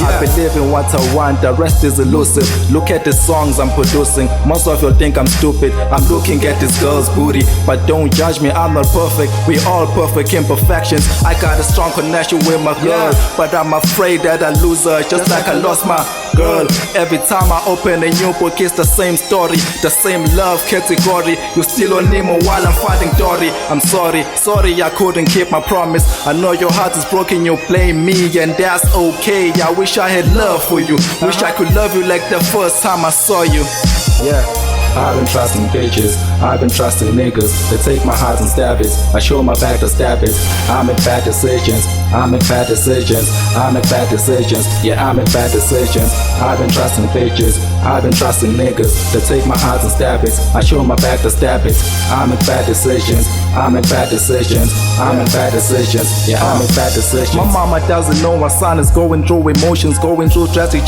I believe in what I want, the rest is elusive. Look at the songs I'm producing. Most of you think I'm stupid. I'm looking at this girl's booty, but don't judge me, I'm not perfect. We all perfect imperfections. I got a strong connection with my girl, but I'm afraid that I lose her, just like I lost my girl. Every time I open a new book, it's the same story, the same love category. You still on Nemo while I'm fighting Dory. I'm sorry I couldn't keep my promise. I know your heart is broken, you blame me, and that's okay. I wish I had love for you. Wish I could love you like the first time I saw you. I've been trusting bitches, I've been trusting niggas. They take my heart and stab it. I show my back to stab it. I make bad decisions, I make bad decisions, I make bad decisions. Yeah, I make bad decisions. I've been trusting bitches, I've been trusting niggas. They take my heart and stab it. I show my back to stab it. I make bad decisions, I make bad decisions, I make bad decisions. Yeah, I make bad decisions. My mama doesn't know my son is going through emotions, going through drastic